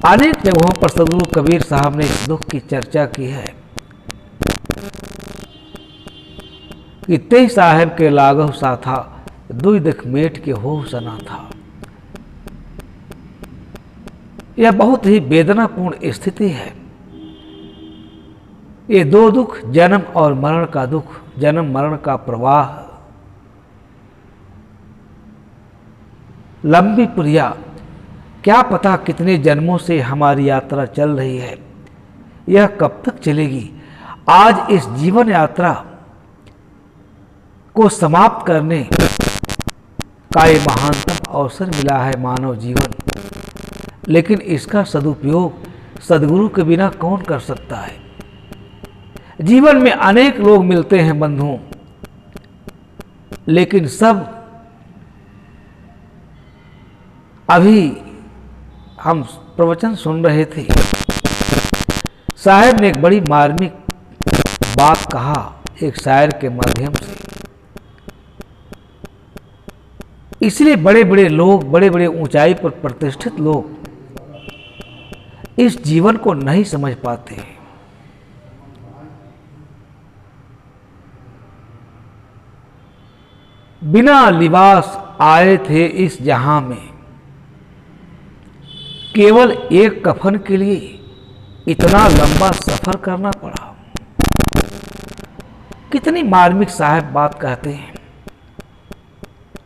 अनेक जगहों पर सदगुरु कबीर साहब ने इस दुख की चर्चा की है कि ते साहेब के लागव सा था, दुई दुख मेट के हो सना था। यह बहुत ही वेदनापूर्ण स्थिति है। ये दो दुख, जन्म और मरण का दुख, जन्म मरण का प्रवाह, लंबी पुरिया, क्या पता कितने जन्मों से हमारी यात्रा चल रही है, यह कब तक चलेगी। आज इस जीवन यात्रा को समाप्त करने का ये महानतम अवसर मिला है मानव जीवन, लेकिन इसका सदुपयोग सदगुरु के बिना कौन कर सकता है। जीवन में अनेक लोग मिलते हैं बंधुओं, लेकिन सब अभी हम प्रवचन सुन रहे थे, साहब ने एक बड़ी मार्मिक बात कहा एक शायर के माध्यम से। इसलिए बड़े बड़े लोग, बड़े बड़े ऊंचाई पर प्रतिष्ठित लोग इस जीवन को नहीं समझ पाते हैं। बिना लिबास आए थे इस जहां में, केवल एक कफन के लिए इतना लंबा सफर करना पड़ा। कितनी मार्मिक साहब बात कहते हैं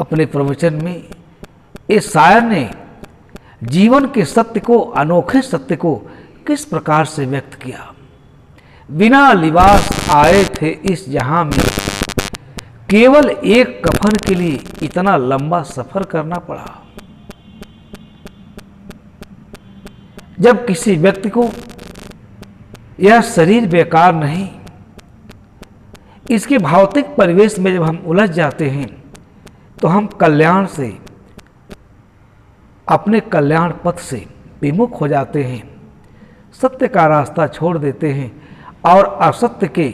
अपने प्रवचन में। इस शायर ने जीवन के सत्य को, अनोखे सत्य को किस प्रकार से व्यक्त किया। बिना लिबास आए थे इस जहां में, केवल एक कफन के लिए इतना लंबा सफर करना पड़ा। जब किसी व्यक्ति को यह शरीर बेकार नहीं, इसके भौतिक परिवेश में जब हम उलझ जाते हैं तो हम कल्याण से, अपने कल्याण पथ से विमुख हो जाते हैं, सत्य का रास्ता छोड़ देते हैं और असत्य के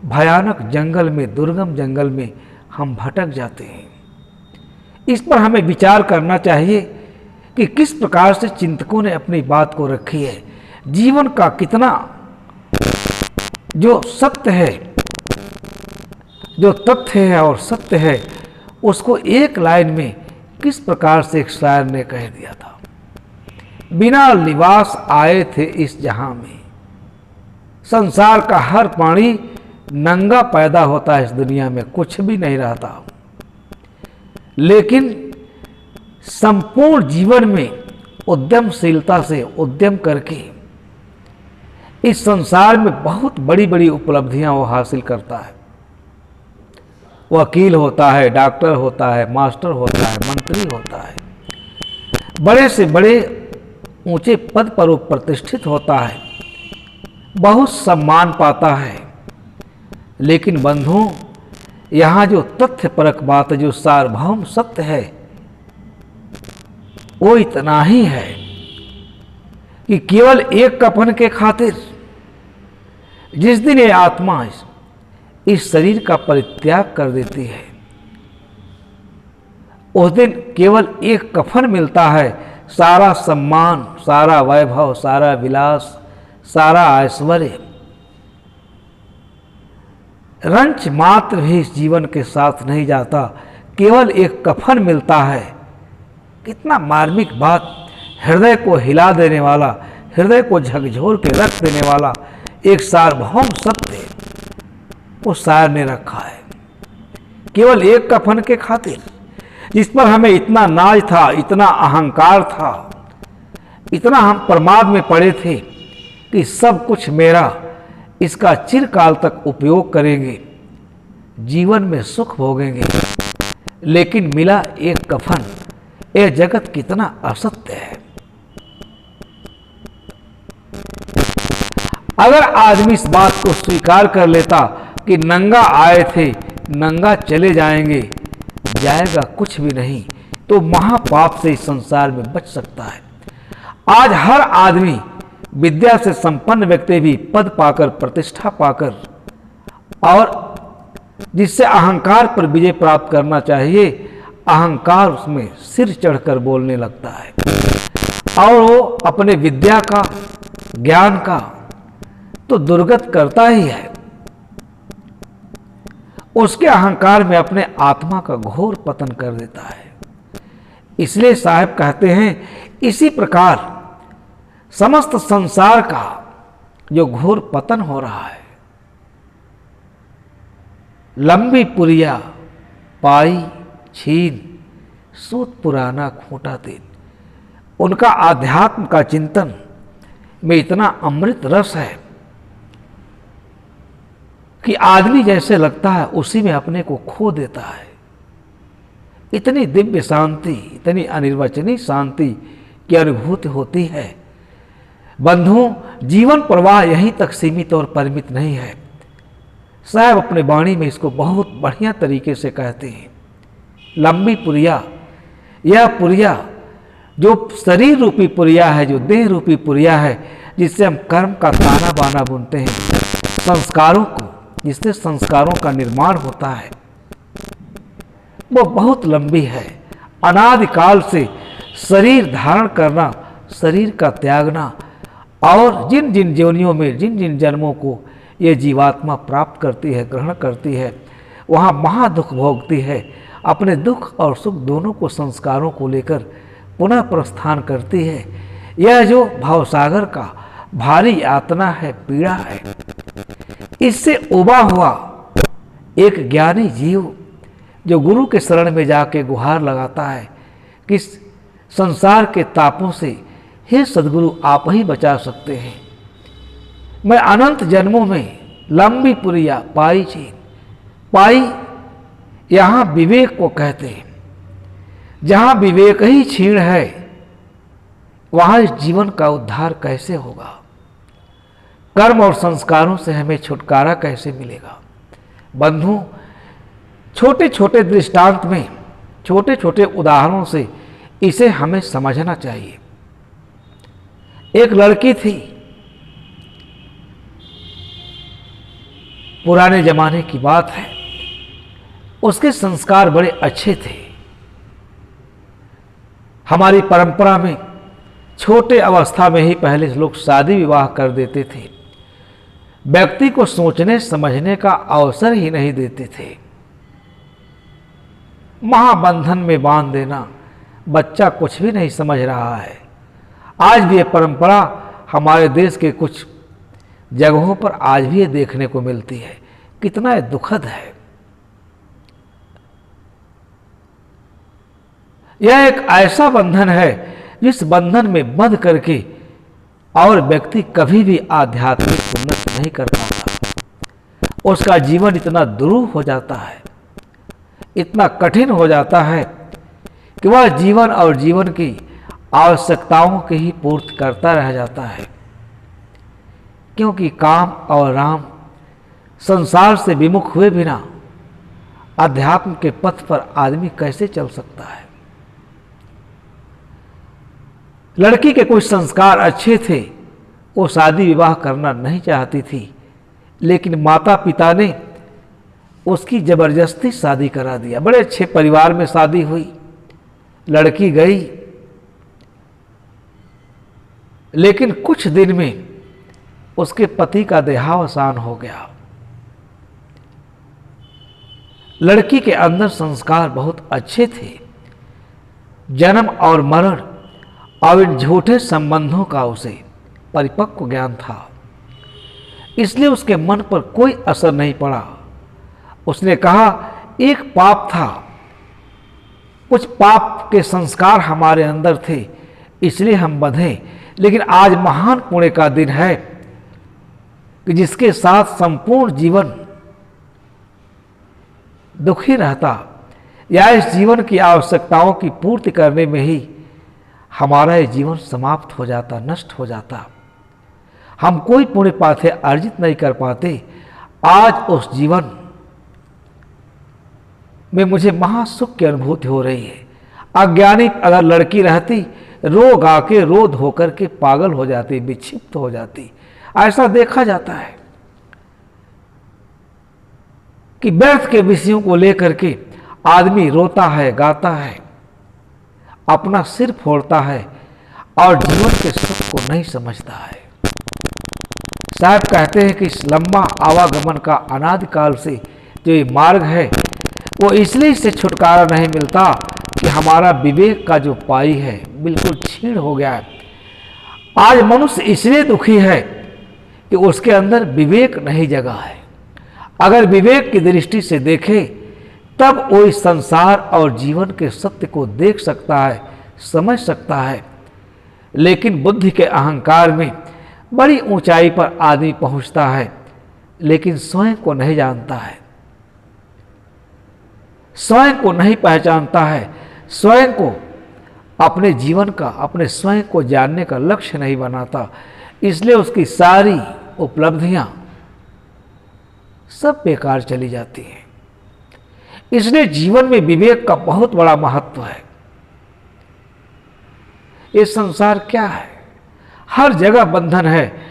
भयानक जंगल में, दुर्गम जंगल में हम भटक जाते हैं। इस पर हमें विचार करना चाहिए कि किस प्रकार से चिंतकों ने अपनी बात को रखी है। जीवन का कितना जो सत्य है, जो तथ्य है और सत्य है, उसको एक लाइन में किस प्रकार से एक शायर ने कह दिया था। बिना लिबास आए थे इस जहां में, संसार का हर प्राणी नंगा पैदा होता है इस दुनिया में, कुछ भी नहीं रहता। लेकिन संपूर्ण जीवन में उद्यमशीलता से उद्यम करके इस संसार में बहुत बड़ी बड़ी उपलब्धियां वो हासिल करता है। वकील होता है, डॉक्टर होता है, मास्टर होता है, मंत्री होता है, बड़े से बड़े ऊंचे पद पर वो प्रतिष्ठित होता है, बहुत सम्मान पाता है। लेकिन बंधुओं, यहाँ जो तथ्यपरक बात है, जो सार्वभौम सत्य है, वो इतना ही है कि केवल एक कफन के खातिर जिस दिन ये आत्मा इस शरीर का परित्याग कर देती है, उस दिन केवल एक कफन मिलता है। सारा सम्मान, सारा वैभव, सारा विलास, सारा ऐश्वर्य, रंच मात्र भी इस जीवन के साथ नहीं जाता, केवल एक कफन मिलता है। कितना मार्मिक बात, हृदय को हिला देने वाला, हृदय को झकझोर के रख देने वाला एक सार्वभौम सत्य उस शायर ने रखा है। केवल एक कफन के खातिर, जिस पर हमें इतना नाज था, इतना अहंकार था, इतना हम प्रमाद में पड़े थे कि सब कुछ मेरा, इसका चिरकाल तक उपयोग करेंगे, जीवन में सुख भोगेंगे, लेकिन मिला एक कफन। यह जगत कितना असत्य है। अगर आदमी इस बात को स्वीकार कर लेता कि नंगा आए थे, नंगा चले जाएंगे, जाएगा कुछ भी नहीं, तो महापाप से इस संसार में बच सकता है। आज हर आदमी, विद्या से संपन्न व्यक्ति भी पद पाकर, प्रतिष्ठा पाकर और जिससे अहंकार पर विजय प्राप्त करना चाहिए, अहंकार उसमें सिर चढ़कर बोलने लगता है। और वो अपने विद्या का, ज्ञान का तो दुर्गत करता ही है। उसके अहंकार में अपने आत्मा का घोर पतन कर देता है। इसलिए साहब कहते हैं, इसी प्रकार समस्त संसार का जो घोर पतन हो रहा है, लंबी पुरिया पाई छीन सूत पुराना खूंटा तेल। उनका आध्यात्म का चिंतन में इतना अमृत रस है कि आदमी जैसे लगता है उसी में अपने को खो देता है। इतनी दिव्य शांति, इतनी अनिर्वचनीय शांति की अनुभूति होती है। बंधुओं, जीवन प्रवाह यहीं तक सीमित और परिमित नहीं है। साहब अपने वाणी में इसको बहुत बढ़िया तरीके से कहते हैं। लंबी पुरिया, यह पुरिया जो शरीर रूपी पुरिया है, जो देह रूपी पुरिया है, जिससे हम कर्म का ताना बाना बुनते हैं, संस्कारों को, जिससे संस्कारों का निर्माण होता है, वो बहुत लंबी है। अनादिकाल से शरीर धारण करना, शरीर का त्यागना, और जिन जिन योनियों में, जिन जिन जन्मों को ये जीवात्मा प्राप्त करती है, ग्रहण करती है, वहाँ महादुख भोगती है। अपने दुख और सुख दोनों को, संस्कारों को लेकर पुनः प्रस्थान करती है। यह जो भवसागर का भारी यातना है, पीड़ा है, इससे उबा हुआ एक ज्ञानी जीव जो गुरु के शरण में जाके गुहार लगाता है कि संसार के तापों से हे सद्गुरु आप ही बचा सकते हैं। मैं अनंत जन्मों में लंबी पुरिया पाई छीन, पाई यहाँ विवेक को कहते हैं। जहाँ विवेक ही छीण है, वहाँ इस जीवन का उद्धार कैसे होगा? कर्म और संस्कारों से हमें छुटकारा कैसे मिलेगा? बंधु, छोटे छोटे दृष्टांत में, छोटे छोटे उदाहरणों से इसे हमें समझना चाहिए। एक लड़की थी, पुराने जमाने की बात है। उसके संस्कार बड़े अच्छे थे। हमारी परंपरा में छोटे अवस्था में ही पहले लोग शादी विवाह कर देते थे, व्यक्ति को सोचने समझने का अवसर ही नहीं देते थे। महाबंधन में बांध देना, बच्चा कुछ भी नहीं समझ रहा है। आज भी ये परंपरा हमारे देश के कुछ जगहों पर आज भी ये देखने को मिलती है। कितना ये दुखद है। यह एक ऐसा बंधन है जिस बंधन में बंध करके और व्यक्ति कभी भी आध्यात्मिक उन्नति नहीं कर पाता। उसका जीवन इतना दुरूह हो जाता है, इतना कठिन हो जाता है कि वह जीवन और जीवन की आवश्यकताओं की ही पूर्ति करता रह जाता है। क्योंकि काम और राम संसार से विमुख हुए बिना अध्यात्म के पथ पर आदमी कैसे चल सकता है? लड़की के कुछ संस्कार अच्छे थे, वो शादी विवाह करना नहीं चाहती थी, लेकिन माता पिता ने उसकी जबरदस्ती शादी करा दिया। बड़े अच्छे परिवार में शादी हुई, लड़की गई, लेकिन कुछ दिन में उसके पति का देहावसान हो गया। लड़की के अंदर संस्कार बहुत अच्छे थे, जन्म और मरण और इन झूठे संबंधों का उसे परिपक्व ज्ञान था, इसलिए उसके मन पर कोई असर नहीं पड़ा। उसने कहा एक पाप था, कुछ पाप के संस्कार हमारे अंदर थे, इसलिए हम बंधे, लेकिन आज महान पुण्य का दिन है कि जिसके साथ संपूर्ण जीवन दुखी रहता या इस जीवन की आवश्यकताओं की पूर्ति करने में ही हमारा ये जीवन समाप्त हो जाता, नष्ट हो जाता। हम कोई पुण्य पाथे अर्जित नहीं कर पाते। आज उस जीवन में मुझे महासुख की अनुभूति हो रही है। अज्ञानी अगर लड़की रहती, रोग आके रोध होकर के पागल हो जाती, विक्षिप्त हो जाती। ऐसा देखा जाता है कि व्यर्थ के विषयों को लेकर के आदमी रोता है, गाता है, अपना सिर फोड़ता है, और जीवन के सुख को नहीं समझता है। साहब कहते हैं कि इस लंबा आवागमन का अनादिकाल से जो ये मार्ग है वो इसलिए इससे छुटकारा नहीं मिलता कि हमारा विवेक का जो पाई है बिल्कुल छीण हो गया है। आज मनुष्य इसलिए दुखी है कि उसके अंदर विवेक नहीं जगा है। अगर विवेक की दृष्टि से देखे तब वो इस संसार और जीवन के सत्य को देख सकता है, समझ सकता है। लेकिन बुद्धि के अहंकार में बड़ी ऊंचाई पर आदमी पहुंचता है, लेकिन स्वयं को नहीं जानता है, स्वयं को नहीं पहचानता है, स्वयं को अपने जीवन का, अपने स्वयं को जानने का लक्ष्य नहीं बनाता। इसलिए उसकी सारी उपलब्धियां सब बेकार चली जाती हैं। इसलिए जीवन में विवेक का बहुत बड़ा महत्व है। ये संसार क्या है? हर जगह बंधन है,